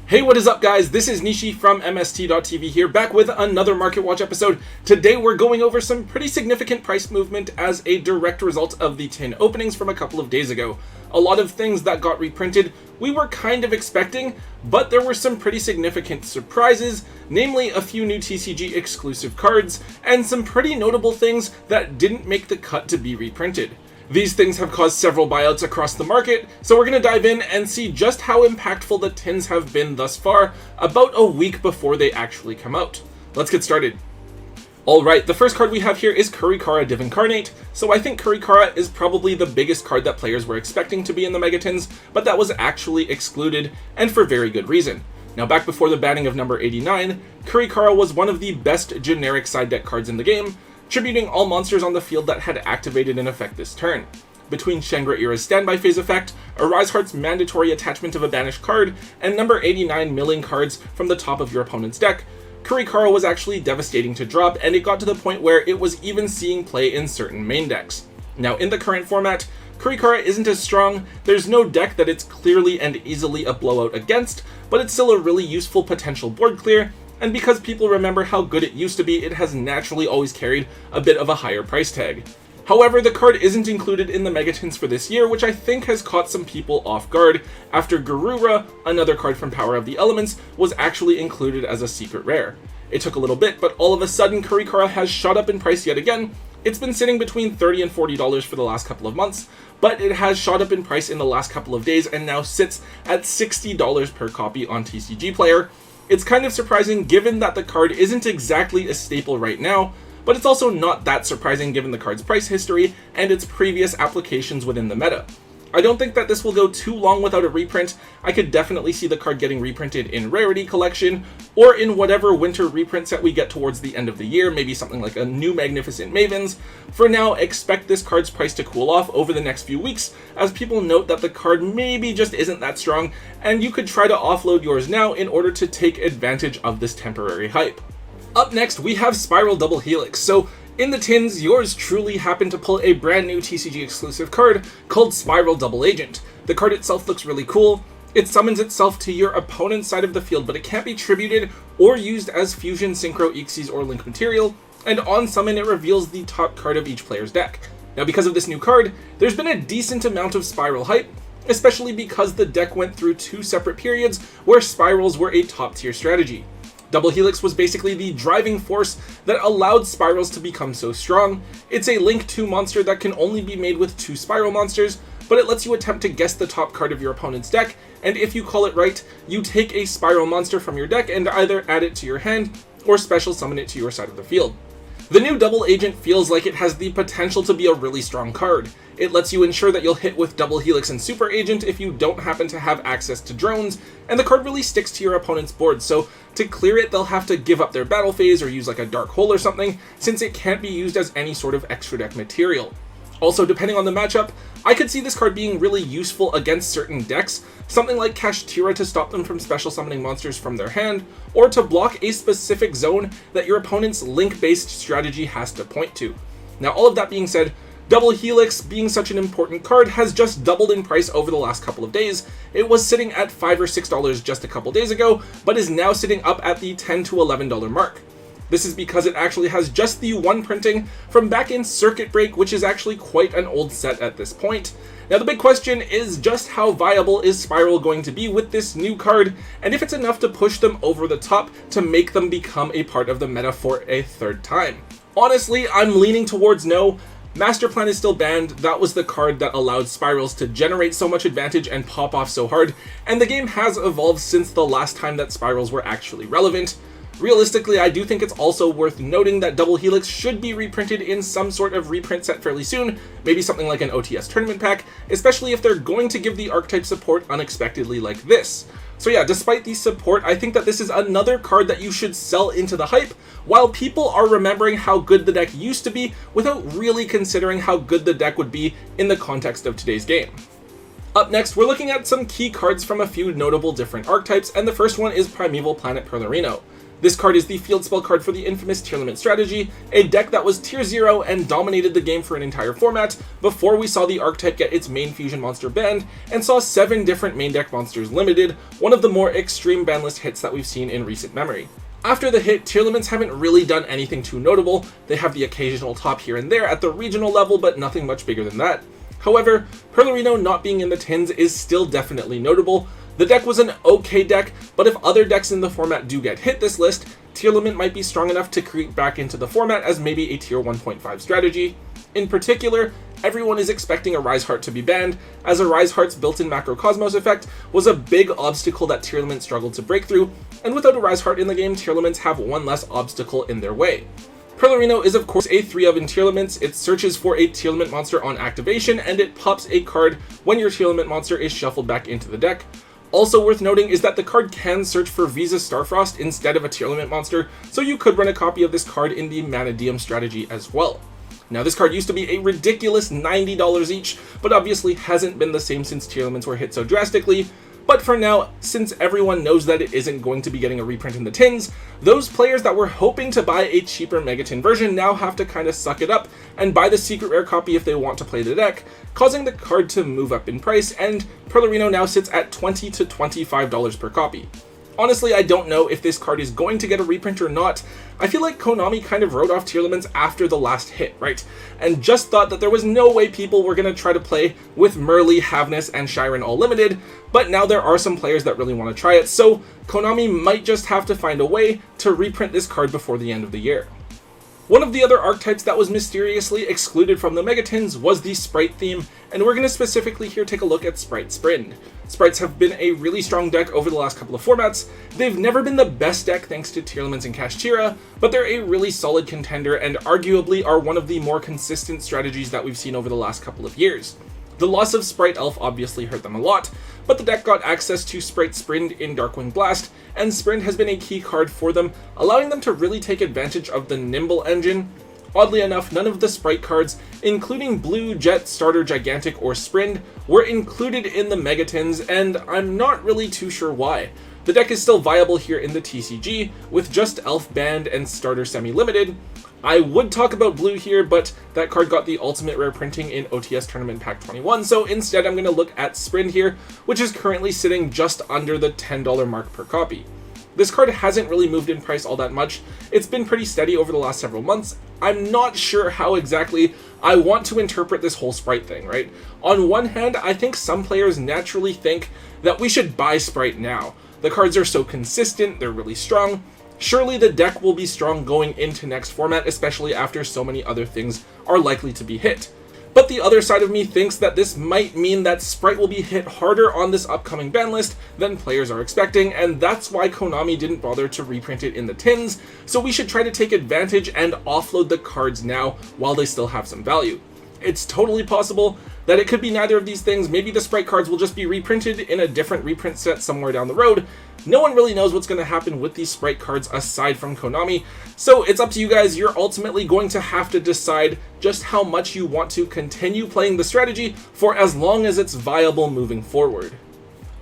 Hey, what is up guys? This is Nishi from MST.TV here, back with another Market Watch episode. Today we're going over some pretty significant price movement as a direct result of the tin openings from a couple of days ago. A lot of things that got reprinted we were kind of expecting, but there were some pretty significant surprises, namely a few new TCG exclusive cards, and some pretty notable things that didn't make the cut to be reprinted. These things have caused several buyouts across the market, so we're going to dive in and see just how impactful the tins have been thus far, about a week before they actually come out. Let's get started. Alright, the first card we have here is Kurikara Div Incarnate, so I think Kurikara is probably the biggest card that players were expecting to be in the Megatins, but that was actually excluded, and for very good reason. Now back before the banning of number 89, Kurikara was one of the best generic side deck cards in the game, tributing all monsters on the field that had activated in effect this turn. Between Shangra Era's standby phase effect, Arise Heart's mandatory attachment of a banished card, and number 89 milling cards from the top of your opponent's deck, Kurikara was actually devastating to drop, and it got to the point where it was even seeing play in certain main decks. Now in the current format, Kurikara isn't as strong, there's no deck that it's clearly and easily a blowout against, but it's still a really useful potential board clear, and because people remember how good it used to be, it has naturally always carried a bit of a higher price tag. However, the card isn't included in the Megatins for this year, which I think has caught some people off guard, after Garura, another card from Power of the Elements, was actually included as a secret rare. It took a little bit, but all of a sudden Kurikara has shot up in price yet again. It's been sitting between $30 and $40 for the last couple of months, but it has shot up in price in the last couple of days and now sits at $60 per copy on TCG Player. It's kind of surprising given that the card isn't exactly a staple right now, but it's also not that surprising given the card's price history and its previous applications within the meta. I don't think that this will go too long without a reprint. I could definitely see the card getting reprinted in Rarity Collection, or in whatever winter reprint set we get towards the end of the year, maybe something like a new Magnificent Mavens. For now, expect this card's price to cool off over the next few weeks, as people note that the card maybe just isn't that strong, and you could try to offload yours now in order to take advantage of this temporary hype. Up next, we have Spiral Double Helix. So in the tins, yours truly happened to pull a brand new TCG exclusive card called Spiral Double Agent. The card itself looks really cool. It summons itself to your opponent's side of the field, but it can't be tributed or used as Fusion, Synchro, Xyz, or Link material, and on summon it reveals the top card of each player's deck. Now because of this new card, there's been a decent amount of Spiral hype, especially because the deck went through two separate periods where Spirals were a top tier strategy. Double Helix was basically the driving force that allowed Spirals to become so strong. It's a Link 2 monster that can only be made with 2 Spiral monsters, but it lets you attempt to guess the top card of your opponent's deck, and if you call it right, you take a Spiral monster from your deck and either add it to your hand, or special summon it to your side of the field. The new Double Agent feels like it has the potential to be a really strong card. It lets you ensure that you'll hit with Double Helix and Super Agent if you don't happen to have access to drones, and the card really sticks to your opponent's board, so to clear it they'll have to give up their battle phase or use like a Dark Hole or something, since it can't be used as any sort of extra deck material. Also, depending on the matchup, I could see this card being really useful against certain decks, something like Kashtira to stop them from special summoning monsters from their hand, or to block a specific zone that your opponent's link-based strategy has to point to. Now all of that being said, Double Helix, being such an important card, has just doubled in price over the last couple of days. It was sitting at $5 or $6 just a couple days ago, but is now sitting up at the $10 to $11 mark. This is because it actually has just the one printing from back in Circuit Break, which is actually quite an old set at this point. Now the big question is just how viable is Spiral going to be with this new card, and if it's enough to push them over the top to make them become a part of the meta for a third time. Honestly, I'm leaning towards no. Master Plan is still banned. That was the card that allowed Spirals to generate so much advantage and pop off so hard, and the game has evolved since the last time that Spirals were actually relevant. Realistically, I do think it's also worth noting that Double Helix should be reprinted in some sort of reprint set fairly soon, maybe something like an OTS tournament pack, especially if they're going to give the archetype support unexpectedly like this. So yeah, despite the support, I think that this is another card that you should sell into the hype, while people are remembering how good the deck used to be without really considering how good the deck would be in the context of today's game. Up next, we're looking at some key cards from a few notable different archetypes, and the first one is Primeval Planet Perlerino. This card is the field spell card for the infamous Tearlament strategy, a deck that was tier 0 and dominated the game for an entire format before we saw the archetype get its main fusion monster banned and saw 7 different main deck monsters limited, one of the more extreme banlist hits that we've seen in recent memory. After the hit, Tearlaments haven't really done anything too notable. They have the occasional top here and there at the regional level, but nothing much bigger than that. However, Perlerino not being in the tins is still definitely notable. The deck was an okay deck, but if other decks in the format do get hit this list, Tearlament might be strong enough to creep back into the format as maybe a tier 1.5 strategy. In particular, everyone is expecting a Rise Heart to be banned, as a Rise Heart's built-in Macrocosmos effect was a big obstacle that Tearlament struggled to break through, and without a Rise Heart in the game, Tearlaments have one less obstacle in their way. Perlerino is of course a 3-of in Tearlaments. It searches for a Tearlament monster on activation, and it pops a card when your Tearlament monster is shuffled back into the deck. Also worth noting is that the card can search for Visa Starfrost instead of a Tearlament monster, so you could run a copy of this card in the Manadium strategy as well. Now this card used to be a ridiculous $90 each, but obviously hasn't been the same since Tearlaments were hit so drastically. But for now, since everyone knows that it isn't going to be getting a reprint in the tins, those players that were hoping to buy a cheaper Megatin version now have to kind of suck it up and buy the secret rare copy if they want to play the deck, causing the card to move up in price, and Perlerino now sits at $20 to $25 per copy. Honestly, I don't know if this card is going to get a reprint or not. I feel like Konami kind of wrote off Tearlaments after the last hit, right? And just thought that there was no way people were going to try to play with Merly, Havness, and Shiren all limited, but now there are some players that really want to try it, so Konami might just have to find a way to reprint this card before the end of the year. One of the other archetypes that was mysteriously excluded from the Megatins was the Sprite theme, and we're going to specifically here take a look at Sprite Sprint. Sprites have been a really strong deck over the last couple of formats. They've never been the best deck thanks to Tearlaments and Chimera, but they're a really solid contender and arguably are one of the more consistent strategies that we've seen over the last couple of years. The loss of Sprite Elf obviously hurt them a lot, but the deck got access to Sprite Sprint in Darkwing Blast, and Sprint has been a key card for them, allowing them to really take advantage of the Nimble engine. Oddly enough, none of the Sprite cards, including Blue, Jet, Starter, Gigantic, or Sprint, were included in the Megatins, and I'm not really too sure why. The deck is still viable here in the TCG, with just Elf banned and Starter semi-limited. I would talk about Blue here, but that card got the ultimate rare printing in OTS Tournament Pack 21, so instead I'm going to look at Sprint here, which is currently sitting just under the $10 mark per copy. This card hasn't really moved in price all that much. It's been pretty steady over the last several months. I'm not sure how exactly I want to interpret this whole Sprite thing, right? On one hand, I think some players naturally think that we should buy Sprite now. The cards are so consistent, they're really strong. Surely the deck will be strong going into next format, especially after so many other things are likely to be hit. But the other side of me thinks that this might mean that Sprite will be hit harder on this upcoming ban list than players are expecting, and that's why Konami didn't bother to reprint it in the tins, so we should try to take advantage and offload the cards now while they still have some value. It's totally possible that it could be neither of these things. Maybe the Sprite cards will just be reprinted in a different reprint set somewhere down the road. No one really knows what's going to happen with these Sprite cards aside from Konami, so it's up to you guys. You're ultimately going to have to decide just how much you want to continue playing the strategy for as long as it's viable moving forward.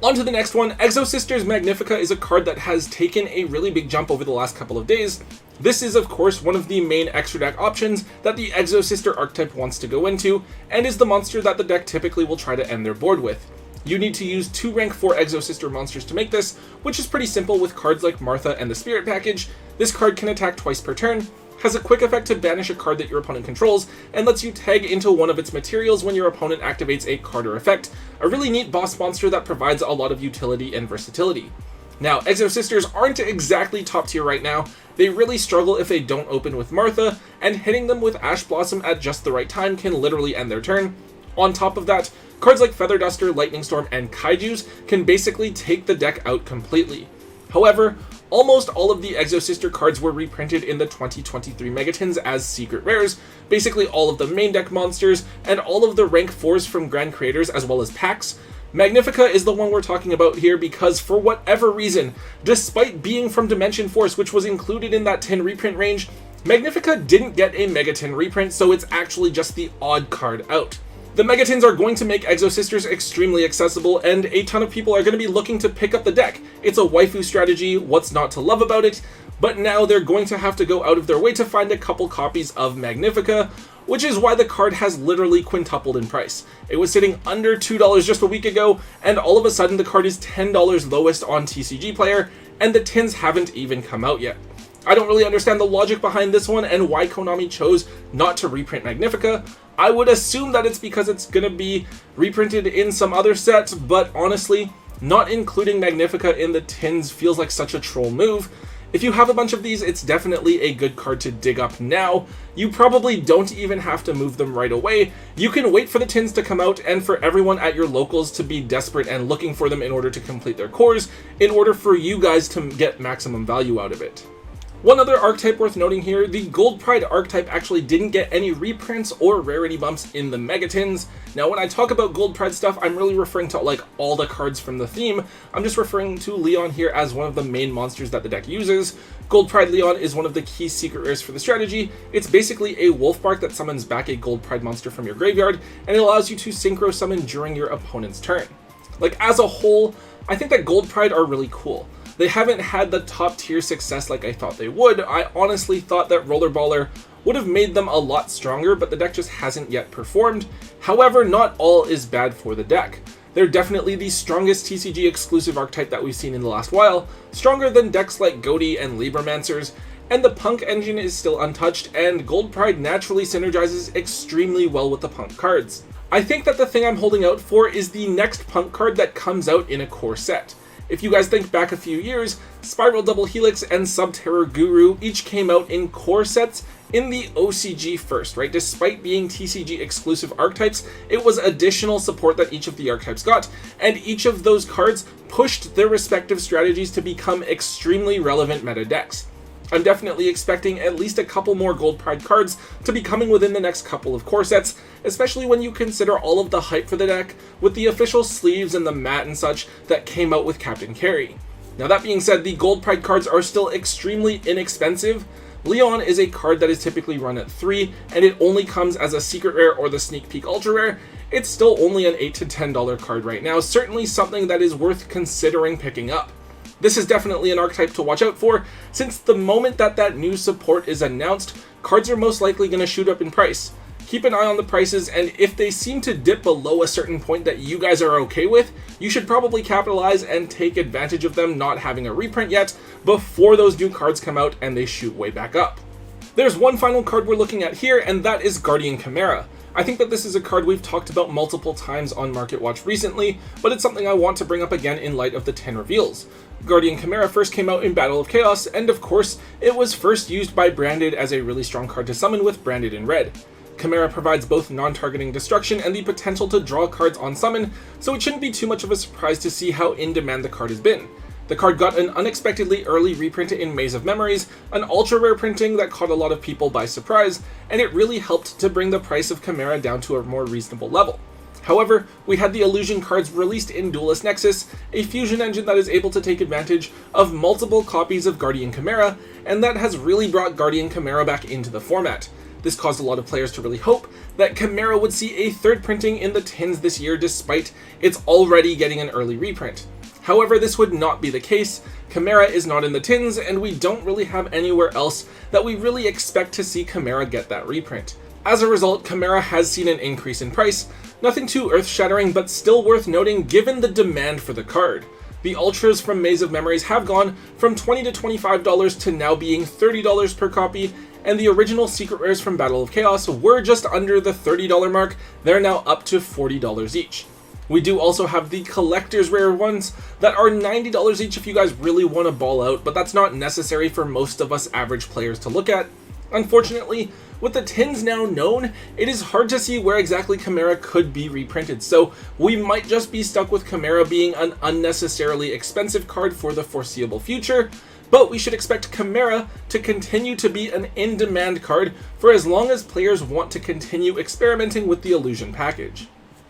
On to the next one. Exosisters Magnifica is a card that has taken a really big jump over the last couple of days. This is of course one of the main extra deck options that the Exosister archetype wants to go into, and is the monster that the deck typically will try to end their board with. You need to use 2 rank 4 Exosister monsters to make this, which is pretty simple with cards like Martha and the Spirit package. This card can attack twice per turn, has a quick effect to banish a card that your opponent controls, and lets you tag into one of its materials when your opponent activates a card or effect. A really neat boss monster that provides a lot of utility and versatility. Now, Exosisters aren't exactly top tier right now. They really struggle if they don't open with Martha, and hitting them with Ash Blossom at just the right time can literally end their turn. On top of that, cards like Feather Duster, Lightning Storm, and Kaijus can basically take the deck out completely. However, almost all of the Exosister cards were reprinted in the 2023 Megatins as secret rares, basically all of the main deck monsters, and all of the rank 4s from Grand Creators as well as packs. Magnifica is the one we're talking about here because for whatever reason, despite being from Dimension Force, which was included in that 10 reprint range, Magnifica didn't get a Megatin reprint, so it's actually just the odd card out. The Megatins are going to make Exosisters extremely accessible, and a ton of people are going to be looking to pick up the deck. It's a waifu strategy, what's not to love about it? but now they're going to have to go out of their way to find a couple copies of Magnifica, which is why the card has literally quintupled in price. It was sitting under $2 just a week ago, and all of a sudden the card is $10 lowest on TCG Player, and the tins haven't even come out yet. I don't really understand the logic behind this one and why Konami chose not to reprint Magnifica. I would assume that it's because it's going to be reprinted in some other set, but honestly, not including Magnifica in the tins feels like such a troll move. If you have a bunch of these, it's definitely a good card to dig up now. You probably don't even have to move them right away. You can wait for the tins to come out and for everyone at your locals to be desperate and looking for them in order to complete their cores, in order for you guys to get maximum value out of it. One other archetype worth noting here, the Gold Pride archetype actually didn't get any reprints or rarity bumps in the Megatins. Now when I talk about Gold Pride stuff, I'm really referring to like all the cards from the theme. I'm just referring to Leon here as one of the main monsters that the deck uses. Gold Pride Leon is one of the key secret rares for the strategy. It's basically a wolf bark that summons back a Gold Pride monster from your graveyard, and it allows you to synchro summon during your opponent's turn. Like as a whole, I think that Gold Pride are really cool. They haven't had the top tier success like I thought they would. I honestly thought that Rollerballer would have made them a lot stronger, but the deck just hasn't yet performed. However, not all is bad for the deck. They're definitely the strongest TCG exclusive archetype that we've seen in the last while, stronger than decks like Goaty and Libramancers, and the Punk engine is still untouched, and Gold Pride naturally synergizes extremely well with the Punk cards. I think that the thing I'm holding out for is the next Punk card that comes out in a core set. If you guys think back a few years, Spiral Double Helix and Subterror Guru each came out in core sets in the OCG first, right? Despite being TCG exclusive archetypes, it was additional support that each of the archetypes got, and each of those cards pushed their respective strategies to become extremely relevant meta decks. I'm definitely expecting at least a couple more Gold Pride cards to be coming within the next couple of core sets, especially when you consider all of the hype for the deck with the official sleeves and the mat and such that came out with Captain Carey. Now that being said, the Gold Pride cards are still extremely inexpensive. Leon is a card that is typically run at 3, and it only comes as a secret rare or the sneak peek ultra rare. It's still only an $8 to $10 card right now, certainly something that is worth considering picking up. This is definitely an archetype to watch out for, since the moment that new support is announced, cards are most likely going to shoot up in price. Keep an eye on the prices, and if they seem to dip below a certain point that you guys are okay with, you should probably capitalize and take advantage of them not having a reprint yet before those new cards come out and they shoot way back up. There's one final card we're looking at here, and that is Guardian Chimera. I think that this is a card we've talked about multiple times on Market Watch recently, but it's something I want to bring up again in light of the 10 reveals. Guardian Chimera first came out in Battle of Chaos, and of course, it was first used by Branded as a really strong card to summon with Branded in red. Chimera provides both non-targeting destruction and the potential to draw cards on summon, so it shouldn't be too much of a surprise to see how in demand the card has been. The card got an unexpectedly early reprint in Maze of Memories, an ultra rare printing that caught a lot of people by surprise, and it really helped to bring the price of Chimera down to a more reasonable level. However, we had the illusion cards released in Duelist Nexus, a fusion engine that is able to take advantage of multiple copies of Guardian Chimera, and that has really brought Guardian Chimera back into the format. This caused a lot of players to really hope that Chimera would see a third printing in the tins this year despite it's already getting an early reprint. However, this would not be the case. Chimera is not in the tins, and we don't really have anywhere else that we really expect to see Chimera get that reprint. As a result, Chimera has seen an increase in price, nothing too earth-shattering, but still worth noting given the demand for the card. The Ultras from Maze of Memories have gone from $20 to $25 to now being $30 per copy, and the original Secret Rares from Battle of Chaos were just under the $30 mark. They're now up to $40 each. We do also have the Collector's Rare ones that are $90 each if you guys really want to ball out, but that's not necessary for most of us average players to look at. Unfortunately, with the tins now known, it is hard to see where exactly Chimera could be reprinted, so we might just be stuck with Chimera being an unnecessarily expensive card for the foreseeable future, but we should expect Chimera to continue to be an in-demand card for as long as players want to continue experimenting with the Illusion package.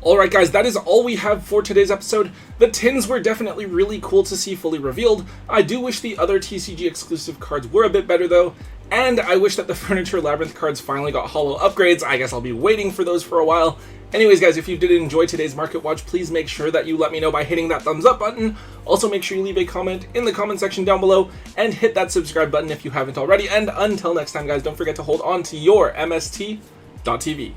Alright guys, that is all we have for today's episode. The tins were definitely really cool to see fully revealed. I do wish the other TCG exclusive cards were a bit better though, and I wish that the Furniture Labyrinth cards finally got holo upgrades. I guess I'll be waiting for those for a while. Anyways, guys, if you did enjoy today's Market Watch, please make sure that you let me know by hitting that thumbs up button. Also, make sure you leave a comment in the comment section down below and hit that subscribe button if you haven't already. And until next time, guys, don't forget to hold on to your MST.TV.